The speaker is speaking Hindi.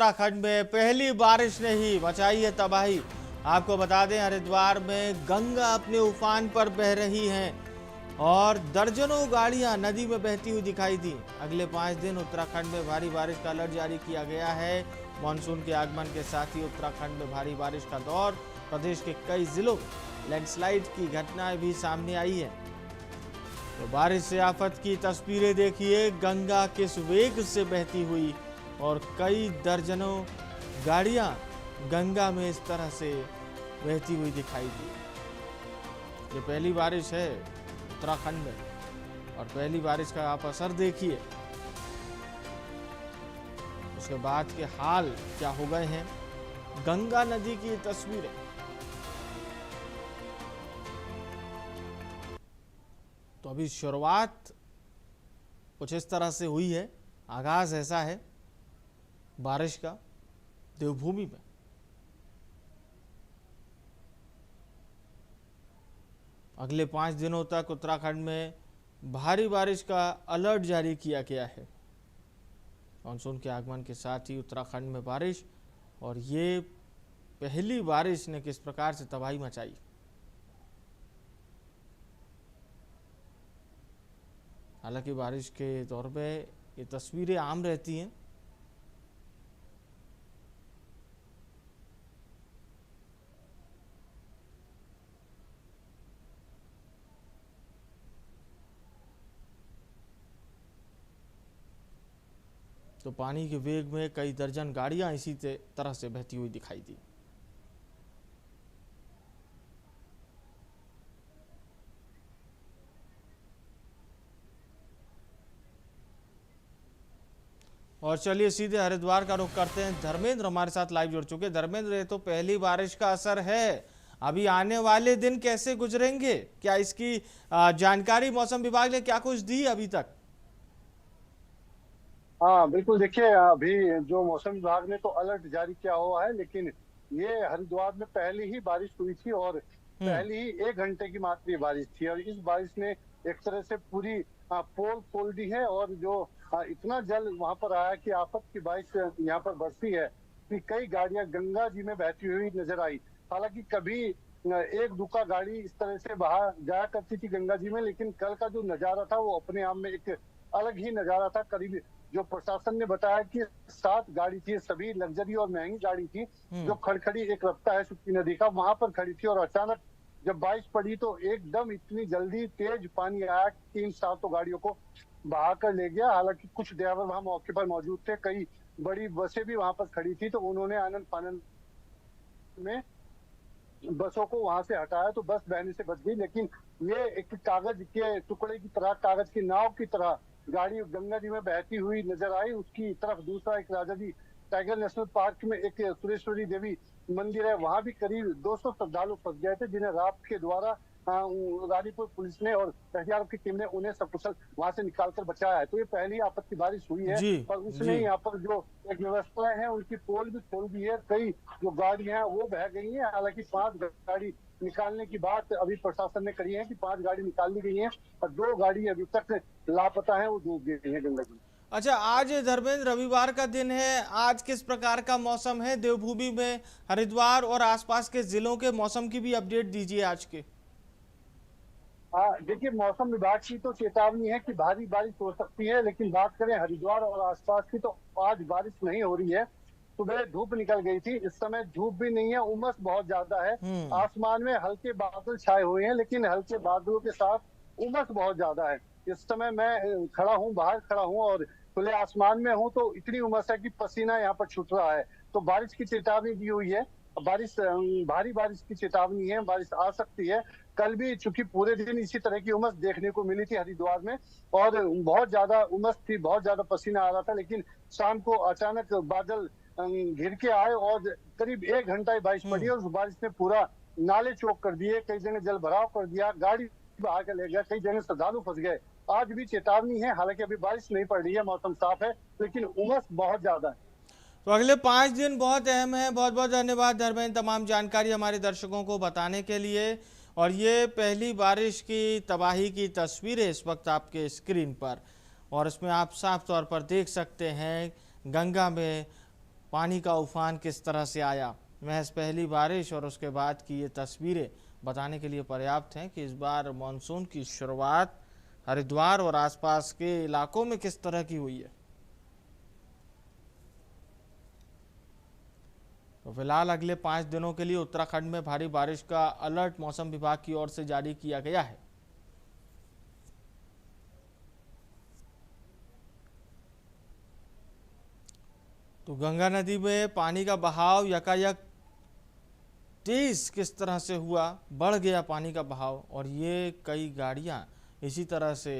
उत्तराखंड में पहली बारिश ने ही मचाई है तबाही। आपको बता दें, हरिद्वार में गंगा अपने उफान पर बह रही है और दर्जनों गाड़ियां नदी में बहती हुई दिखाई दी। अगले 5 दिन उत्तराखंड में भारी बारिश का अलर्ट जारी किया गया है। मानसून के आगमन के साथ ही उत्तराखंड में भारी बारिश का दौर। प्रदेश के कई जिलों में लैंडस्लाइड की घटनाएं भी सामने आई है। तो बारिश से आफत की तस्वीरें देखिए, गंगा किस वेग से बहती हुई और कई दर्जनों गाड़ियां गंगा में इस तरह से बहती हुई दिखाई दी। ये पहली बारिश है उत्तराखंड में और पहली बारिश का आप असर देखिए, उसके बाद के हाल क्या हो गए हैं। गंगा नदी की तस्वीरें। तो अभी शुरुआत कुछ इस तरह से हुई है, आगाज ऐसा है बारिश का देवभूमि में। अगले 5 दिनों तक उत्तराखंड में भारी बारिश का अलर्ट जारी किया गया है। मानसून के आगमन के साथ ही उत्तराखंड में बारिश, और ये पहली बारिश ने किस प्रकार से तबाही मचाई। हालांकि बारिश के दौर में ये तस्वीरें आम रहती हैं। तो पानी के वेग में कई दर्जन गाड़ियां इसी तरह से बहती हुई दिखाई दी। और चलिए सीधे हरिद्वार का रुख करते हैं। धर्मेंद्र हमारे साथ लाइव जुड़ चुके। धर्मेंद्र, ये तो पहली बारिश का असर है, अभी आने वाले दिन कैसे गुजरेंगे, क्या इसकी जानकारी मौसम विभाग ने क्या कुछ दी अभी तक? हाँ बिल्कुल, देखिए अभी जो मौसम विभाग ने तो अलर्ट जारी किया हुआ है, लेकिन ये हरिद्वार में पहली ही बारिश हुई थी और पहली ही 1 घंटे की मात्र बारिश थी, और इस बारिश ने एक तरह से पूरी पोल खोल दी है। और जो इतना जल वहां पर आया कि आफत की बारिश यहाँ पर बरसी है कि कई गाड़ियां गंगा जी में बहती हुई नजर आई। हालांकि कभी एक दुका गाड़ी इस तरह से बाहर जाया करती थी गंगा जी में, लेकिन कल का जो नजारा था वो अपने आप में एक अलग ही नजारा था। करीब जो प्रशासन ने बताया कि 7 गाड़ी थी, सभी लग्जरी और महंगी गाड़ी थी, जो खड़खड़ी एक रास्ता है सुक्की नदी का, वहां पर खड़ी थी। और अचानक जब बारिश पड़ी तो एकदम इतनी जल्दी तेज पानी आया कि इन 7 गाड़ियों को बहा कर ले गया। हालांकि कुछ ड्राइवर वहां मौके पर मौजूद थे, कई बड़ी बसें भी वहां पर खड़ी थी, तो उन्होंने आनंद फानंद में बसों को वहां से हटाया तो बस बहने से बच गई। लेकिन ये एक कागज के टुकड़े की तरह, कागज की नाव की तरह गाड़ी गंगा जी में बहती हुई नजर आई। उसकी तरफ दूसरा एक राजाजी टाइगर नेशनल पार्क में एक सुरेश्वरी देवी मंदिर है, वहां भी करीब 200 श्रद्धालु फंस गए थे, जिन्हें रात के द्वारा रानीपुर पुलिस ने और एसडीआरएफ की टीम ने उन्हें सकुशल वहां से निकालकर बचाया है। तो ये पहली आपत्ति बारिश हुई है, पर उसने यहाँ पर जो एक व्यवस्थाएं हैं उनकी पोल भी खोल दी है। कई जो गाड़ियां हैं वो बह गई हैं। हालांकि 5 गाड़ी निकालने की बात अभी प्रशासन ने करी है कि 5 गाड़ी निकाल ली गई हैं और 2 गाड़ी अभी तक लापता है, वो डूब गई है गंगा जी। अच्छा, आज धर्मेंद्र रविवार का दिन है, आज किस प्रकार का मौसम है देवभूमि में, हरिद्वार और आसपास के जिलों के मौसम की भी अपडेट दीजिए आज के। देखिए मौसम विभाग की तो चेतावनी है कि भारी बारिश हो सकती है, लेकिन बात करें हरिद्वार और आसपास की तो आज बारिश नहीं हो रही है। सुबह धूप निकल गई थी, इस समय धूप भी नहीं है, उमस बहुत ज्यादा है। आसमान में हल्के बादल छाए हुए हैं, लेकिन हल्के बादलों के साथ उमस बहुत ज्यादा है। इस समय मैं खड़ा हूँ, बाहर खड़ा हूँ और खुले आसमान में हूँ, तो इतनी उमस है कि पसीना यहाँ पर छूट रहा है। तो बारिश की चेतावनी दी हुई है, बारिश भारी बारिश की चेतावनी है, बारिश आ सकती है। कल भी चूंकि पूरे दिन इसी तरह की उमस देखने को मिली थी हरिद्वार में, और बहुत ज्यादा उमस थी, बहुत ज्यादा पसीना आ रहा था, लेकिन शाम को अचानक बादल घिर के आए और करीब 1 घंटा ही बारिश पड़ी और उस बारिश ने पूरा नाले चौक कर दिए, कई जगह जल भराव कर दिया, गाड़ी बहा के ले गया, कई जगह श्रद्धालु फंस गए। आज भी चेतावनी है, हालांकि अभी बारिश नहीं पड़ रही है, मौसम साफ है, लेकिन उमस बहुत ज्यादा है। तो अगले 5 दिन बहुत अहम है। बहुत बहुत धन्यवाद धर्मेंद्र, तमाम जानकारी हमारे दर्शकों को बताने के लिए। और ये पहली बारिश की तबाही की तस्वीरें इस वक्त आपके स्क्रीन पर, और इसमें आप साफ तौर पर देख सकते हैं गंगा में पानी का उफान किस तरह से आया। महज पहली बारिश और उसके बाद की ये तस्वीरें बताने के लिए पर्याप्त हैं कि इस बार मानसून की शुरुआत हरिद्वार और आसपास के इलाकों में किस तरह की हुई है। तो फिलहाल अगले 5 दिनों के लिए उत्तराखंड में भारी बारिश का अलर्ट मौसम विभाग की ओर से जारी किया गया है। तो गंगा नदी में पानी का बहाव यकायक तेज किस तरह से हुआ, बढ़ गया पानी का बहाव और ये कई गाड़ियां इसी तरह से